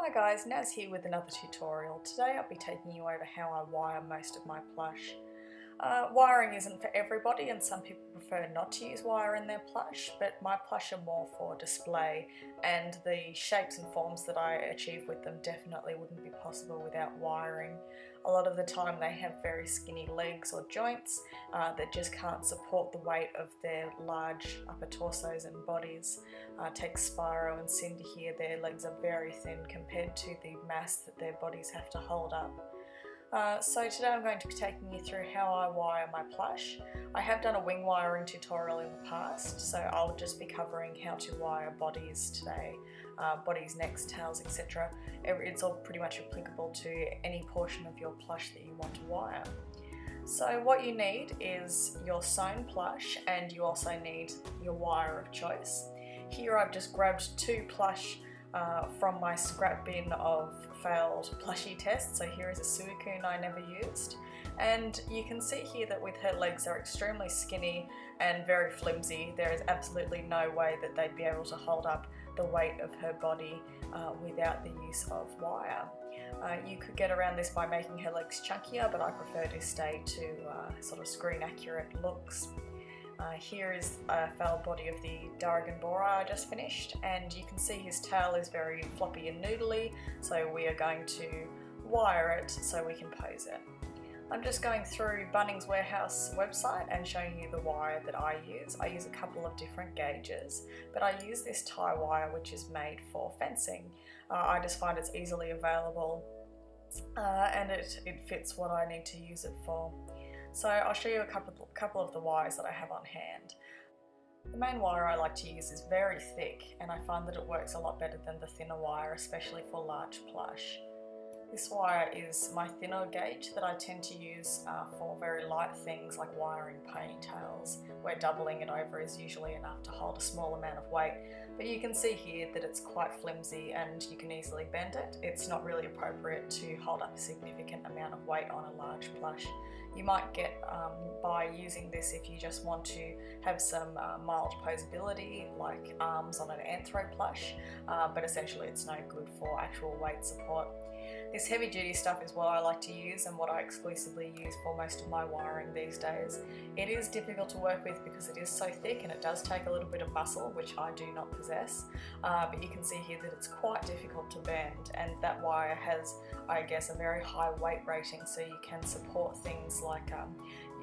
Hi guys, Naz here with another tutorial. Today I'll be taking you over how I wire most of my plush. Wiring isn't for everybody and some people prefer not to use wire in their plush, but my plush are more for display and the shapes and forms that I achieve with them definitely wouldn't be possible without wiring. A lot of the time they have very skinny legs or joints that just can't support the weight of their large upper torsos and bodies. Take Spyro and Cinder here, their legs are very thin compared to the mass that their bodies have to hold up. So today I'm going to be taking you through how I wire my plush. I have done a wing wiring tutorial in the past, so I'll just be covering how to wire bodies today. Bodies, necks, tails, etc. It's all pretty much applicable to any portion of your plush that you want to wire. So what you need is your sewn plush, and you also need your wire of choice. Here I've just grabbed two plush from my scrap bin of failed plushie tests. So here is a Suicune I never used, and you can see here that with her legs they're extremely skinny and very flimsy. There is absolutely no way that they'd be able to hold up the weight of her body without the use of wire. You could get around this by making her legs chunkier, but I prefer to stay to sort of screen accurate looks. Here is a failed body of the Darrigan Borer I just finished, and you can see his tail is very floppy and noodly, so we are going to wire it so we can pose it. I'm just going through Bunnings Warehouse website and showing you the wire that I use. I use a couple of different gauges, but I use this tie wire which is made for fencing. I just find it's easily available and it fits what I need to use it for. So I'll show you a couple of the wires that I have on hand. The main wire I like to use is very thick, and I find that it works a lot better than the thinner wire, especially for large plush. This wire is my thinner gauge that I tend to use for very light things like wiring ponytails, where doubling it over is usually enough to hold a small amount of weight. But you can see here that it's quite flimsy and you can easily bend it. It's not really appropriate to hold up a significant amount of weight on a large plush. You might get by using this if you just want to have some mild posability, like arms on an anthro plush, but essentially it's no good for actual weight support. This heavy duty stuff is what I like to use and what I exclusively use for most of my wiring these days. It is difficult to work with because it is so thick and it does take a little bit of muscle, which I do not possess, but you can see here that it's quite difficult to bend, and that wire has, I guess, a very high weight rating, so you can support things like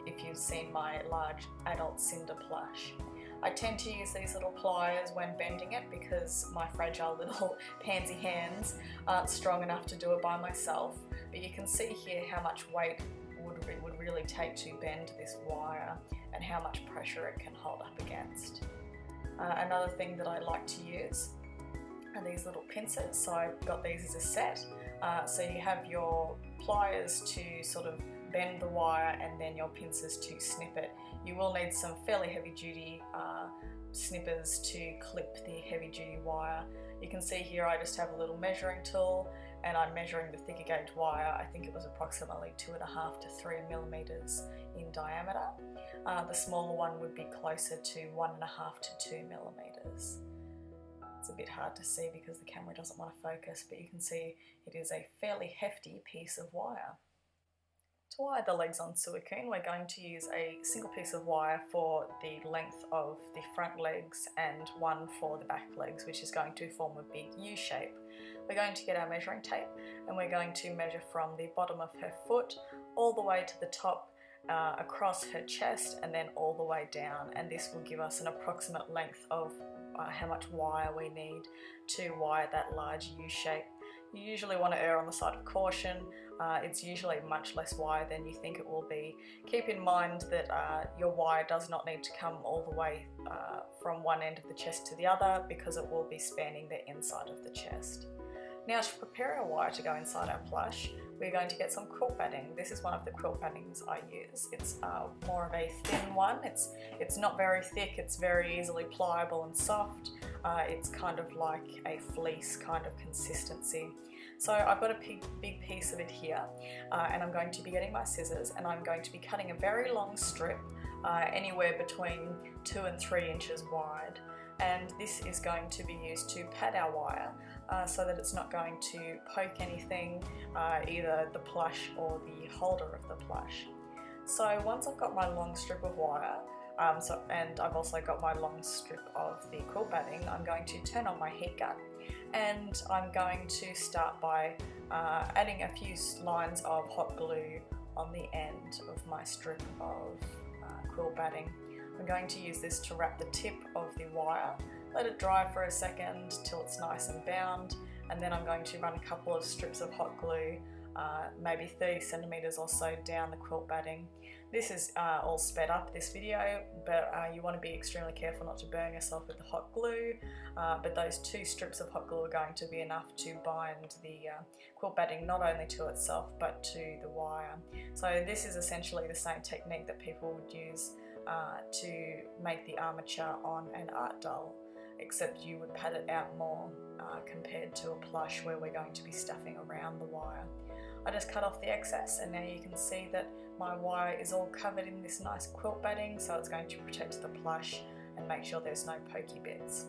if you've seen my large adult Cinder plush. I tend to use these little pliers when bending it because my fragile little pansy hands aren't strong enough to do it by myself, but you can see here how much weight would really take to bend this wire and how much pressure it can hold up against. Another thing that I like to use are these little pincers. So I've got these as a set, so you have your pliers to sort of bend the wire and then your pincers to snip it. You will need some fairly heavy duty snippers to clip the heavy duty wire. You can see here I just have a little measuring tool and I'm measuring the thicker gauge wire. I think it was approximately 2.5 to 3 millimeters in diameter. The smaller one would be closer to 1.5 to 2 millimeters. It's a bit hard to see because the camera doesn't want to focus, but you can see it is a fairly hefty piece of wire. To wire the legs on Suicune, we're going to use a single piece of wire for the length of the front legs and one for the back legs, which is going to form a big U shape. We're going to get our measuring tape and we're going to measure from the bottom of her foot all the way to the top, across her chest, and then all the way down, and this will give us an approximate length of how much wire we need to wire that large U shape. You usually want to err on the side of caution. It's usually much less wire than you think it will be. Keep in mind that your wire does not need to come all the way from one end of the chest to the other, because it will be spanning the inside of the chest. Now, to prepare our wire to go inside our plush, we're going to get some quilt batting. This is one of the quilt battings I use. It's more of a thin one. It's not very thick, it's very easily pliable and soft. It's kind of like a fleece kind of consistency. So I've got a big piece of it here, and I'm going to be getting my scissors and I'm going to be cutting a very long strip, anywhere between 2 and 3 inches wide. And this is going to be used to pad our wire. so that it's not going to poke anything, either the plush or the holder of the plush. So once I've got my long strip of wire, and I've also got my long strip of the quilt batting, I'm going to turn on my heat gun, and I'm going to start by adding a few lines of hot glue on the end of my strip of quilt batting. I'm going to use this to wrap the tip of the wire, let it dry for a second till it's nice and bound, and then I'm going to run a couple of strips of hot glue, maybe 30 centimeters or so down the quilt batting. This is all sped up, this video, but you want to be extremely careful not to burn yourself with the hot glue, but those 2 strips of hot glue are going to be enough to bind the quilt batting not only to itself but to the wire. So this is essentially the same technique that people would use to make the armature on an art doll, except you would pad it out more compared to a plush where we're going to be stuffing around the wire. I just cut off the excess, and now you can see that my wire is all covered in this nice quilt batting, so it's going to protect the plush and make sure there's no pokey bits.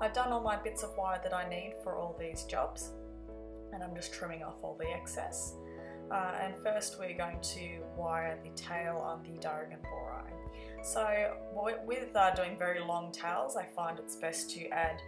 I've done all my bits of wire that I need for all these jobs, and I'm just trimming off all the excess. And first we're going to wire the tail on the Dargan boar eye. So with doing very long tails, I find it's best to add,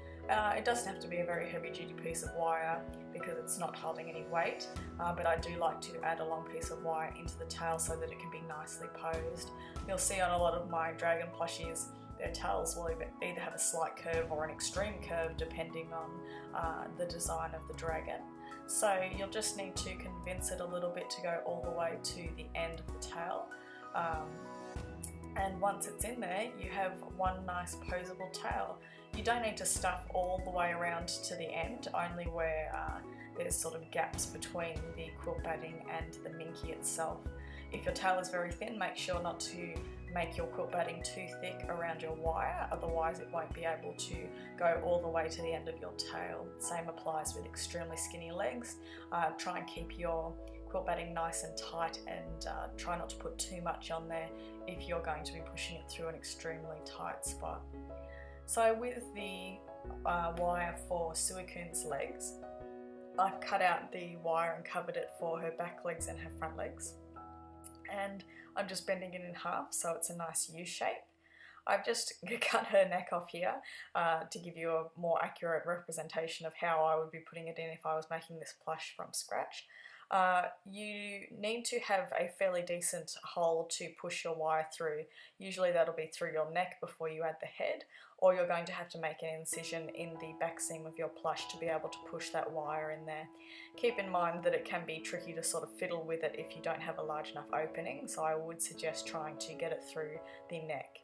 it doesn't have to be a very heavy duty piece of wire because it's not holding any weight, but I do like to add a long piece of wire into the tail so that it can be nicely posed. You'll see on a lot of my dragon plushies, their tails will either have a slight curve or an extreme curve depending on the design of the dragon. So you'll just need to convince it a little bit to go all the way to the end of the tail. And once it's in there, you have one nice posable tail. You don't need to stuff all the way around to the end, only where there's sort of gaps between the quilt batting and the minky itself. If your tail is very thin, make sure not to make your quilt batting too thick around your wire, otherwise it won't be able to go all the way to the end of your tail. Same applies with extremely skinny legs. Try and keep your quilt batting nice and tight, and try not to put too much on there if you're going to be pushing it through an extremely tight spot. So with the wire for Suikun's legs, I've cut out the wire and covered it for her back legs and her front legs, and I'm just bending it in half so it's a nice U shape. I've just cut her neck off here to give you a more accurate representation of how I would be putting it in if I was making this plush from scratch. You need to have a fairly decent hole to push your wire through. Usually that'll be through your neck before you add the head, or you're going to have to make an incision in the back seam of your plush to be able to push that wire in there. Keep in mind that it can be tricky to sort of fiddle with it if you don't have a large enough opening, so I would suggest trying to get it through the neck.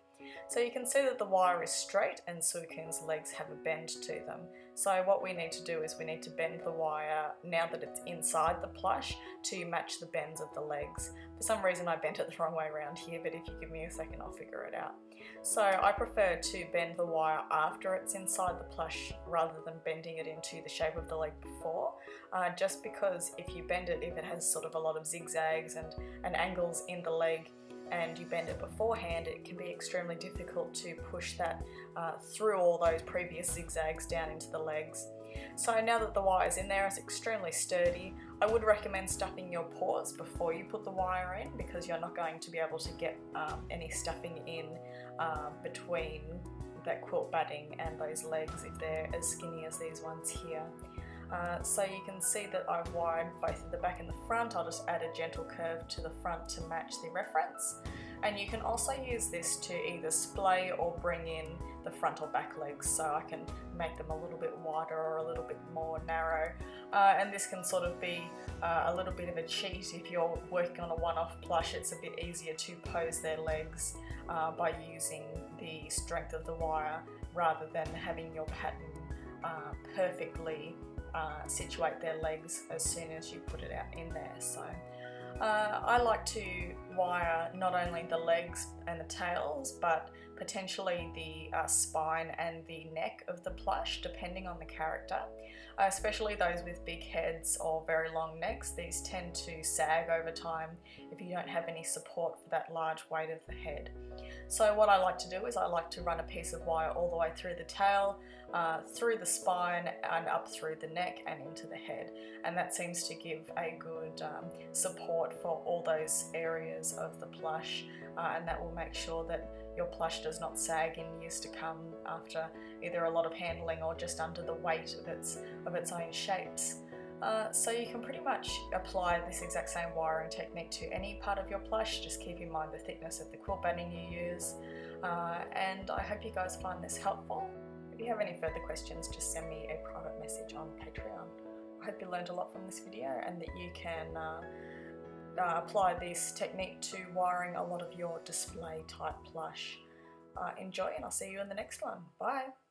So you can see that the wire is straight and Suikun's legs have a bend to them. So what we need to do is we need to bend the wire, now that it's inside the plush, to match the bends of the legs. For some reason I bent it the wrong way around here, but if you give me a second I'll figure it out. So I prefer to bend the wire after it's inside the plush rather than bending it into the shape of the leg before, just because if you bend it, if it has sort of a lot of zigzags and angles in the leg, and you bend it beforehand, it can be extremely difficult to push that through all those previous zigzags down into the legs. So now that the wire's in there, it's extremely sturdy. I would recommend stuffing your paws before you put the wire in, because you're not going to be able to get any stuffing in between that quilt batting and those legs if they're as skinny as these ones here. So you can see that I've wired both at the back and the front. I'll just add a gentle curve to the front to match the reference. And you can also use this to either splay or bring in the front or back legs, so I can make them a little bit wider or a little bit more narrow. And this can sort of be a little bit of a cheat if you're working on a one-off plush. It's a bit easier to pose their legs by using the strength of the wire rather than having your pattern perfectly situate their legs as soon as you put it out in there. So I like to wire not only the legs and the tails, but potentially the spine and the neck of the plush, depending on the character. Especially those with big heads or very long necks, these tend to sag over time if you don't have any support for that large weight of the head. So what I like to do is I like to run a piece of wire all the way through the tail, through the spine and up through the neck and into the head, and that seems to give a good support for all those areas of the plush, and that will make sure that your plush does not sag in years to come after either a lot of handling or just under the weight of its own shapes. So you can pretty much apply this exact same wiring technique to any part of your plush. Just keep in mind the thickness of the quilt batting you use, and I hope you guys find this helpful. If you have any further questions, just send me a private message on Patreon. I hope you learned a lot from this video and that you can apply this technique to wiring a lot of your display type plush. Enjoy, and I'll see you in the next one. Bye!